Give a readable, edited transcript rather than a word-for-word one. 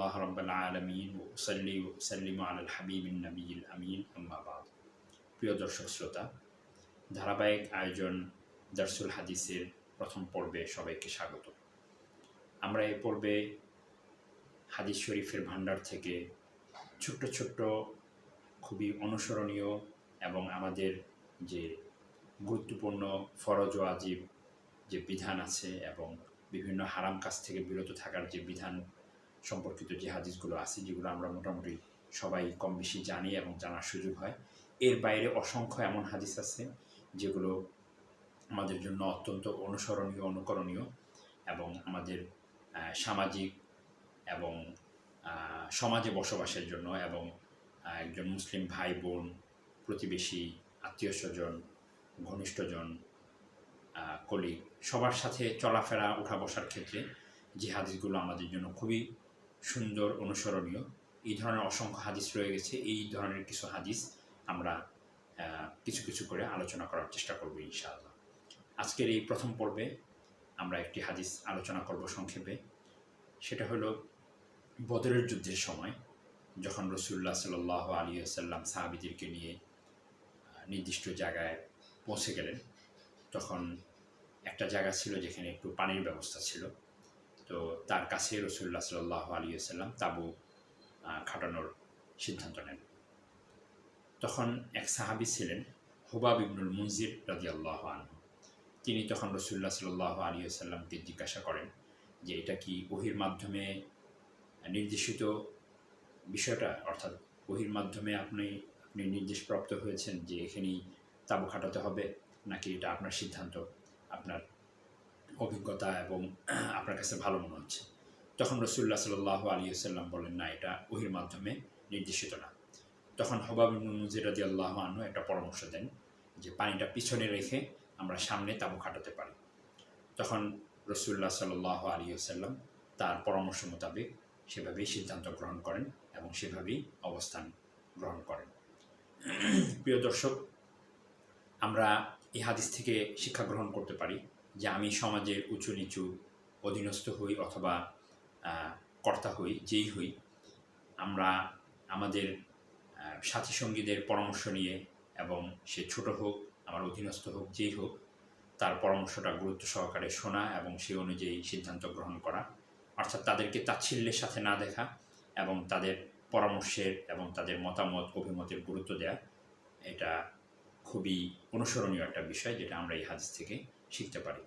আলহামদুলিল্লাহ রাব্বিল আলামিন ওয়া উসাল্লি ওয়া উসাল্লিমু আলাল হাবিবিন নাবিয়িল আমিন আম্মা বা'দ। প্রিয় দর্শক শ্রোতা, ধারাবাহিক আয়োজন দারসুল হাদিসের প্রথম পর্বে সবাইকে স্বাগত। আমরা এই পর্বে হাদিস শরীফের ভাণ্ডার থেকে ছোট্ট ছোট্ট খুবই অনুসরণীয় এবং আমাদের যে গুরুত্বপূর্ণ ফরজ ও ওয়াজিব যে বিধান আছে এবং বিভিন্ন হারাম কাজ থেকে বিরত থাকার যে বিধান সম্পর্কিত যে হাদিসগুলো আছে, যেগুলো আমরা মোটামুটি সবাই কম বেশি জানি এবং জানার সুযোগ হয়, এর বাইরে অসংখ্য এমন হাদিস আছে যেগুলো আমাদের জন্য অত্যন্ত অনুসরণীয়, অনুকরণীয় এবং আমাদের সামাজিক এবং সমাজে বসবাসের জন্য এবং একজন মুসলিম ভাই বোন, প্রতিবেশী, আত্মীয় স্বজন, ঘনিষ্ঠজন, কলিগ সবার সাথে চলাফেরা, উঠা বসার ক্ষেত্রে যে হাদিসগুলো আমাদের জন্য খুবই সুন্দর, অনুসরণীয়, এই ধরনের অসংখ্য হাদিস রয়ে গেছে। এই ধরনের কিছু হাদিস আমরা কিছু কিছু করে আলোচনা করার চেষ্টা করব ইনশাআল্লাহ। আজকের এই প্রথম পর্বে আমরা একটি হাদিস আলোচনা করব সংক্ষেপে। সেটা হলো বদরের যুদ্ধের সময় যখন রাসূলুল্লাহ সাল্লাল্লাহু আলাইহি ওয়াসাল্লাম সাহাবীদেরকে নিয়ে নির্দিষ্ট জায়গায় পৌঁছে গেলেন, তখন একটা জায়গা ছিল যেখানে একটু পানির ব্যবস্থা ছিল। তো তার কাছে রাসূলুল্লাহ সাল্লাল্লাহু আলাইহি ওয়াসাল্লাম তাঁবু খাটানোর সিদ্ধান্ত নেন। তখন এক সাহাবী ছিলেন হুবাব ইবনুল মুনজির রাদিয়াল্লাহু আনহু। তিনি তখন রাসূলুল্লাহ সাল্লাল্লাহু আলাইহি ওয়াসাল্লামকে জিজ্ঞাসা করেন যে এটা কি ওহীর মাধ্যমে নির্দেশিত বিষয়টা, অর্থাৎ ওহীর মাধ্যমে আপনি নির্দেশপ্রাপ্ত হয়েছেন যে এখানেই তাঁবু খাটাতে হবে, নাকি এটা আপনার সিদ্ধান্ত, আপনার অভিজ্ঞতা এবং আপনার কাছে ভালো মনে হচ্ছে? তখন রাসূলুল্লাহ সাল্লাল্লাহু আলাইহি ওয়াসাল্লাম বলেন, না, এটা ওহীর মাধ্যমে নির্দেশিত না। তখন হুবাব ইবনুল মুনজির রাদিয়াল্লাহু আনহু একটা পরামর্শ দেন যে পানিটা পিছনে রেখে আমরা সামনে তাঁবু খাটাতে পারি। তখন রাসূলুল্লাহ সাল্লাল্লাহু আলাইহি ওয়াসাল্লাম তার পরামর্শ মোতাবেক সেভাবেই সিদ্ধান্ত গ্রহণ করেন এবং সেভাবেই অবস্থান গ্রহণ করেন। প্রিয় দর্শক, আমরা এই হাদিস থেকে শিক্ষা গ্রহণ করতে পারি যে আমি সমাজের উঁচু নিচু অধীনস্থ হই অথবা কর্তা হই, যেই হই, আমরা আমাদের সাথী সঙ্গীদের পরামর্শ নিয়ে, এবং সে ছোট হোক, আমার অধীনস্থ হোক, যেই হোক, তার পরামর্শটা গুরুত্ব সহকারে শোনা এবং সেই অনুযায়ী সিদ্ধান্ত গ্রহণ করা, অর্থাৎ তাদেরকে তাচ্ছিল্যের সাথে না দেখা এবং তাদের পরামর্শের এবং তাদের মতামত, অভিমতের গুরুত্ব দেয়া, এটা খুবই অনুসরণীয় একটা বিষয় যেটা আমরা এই হাদিস থেকে শিখতে পারি।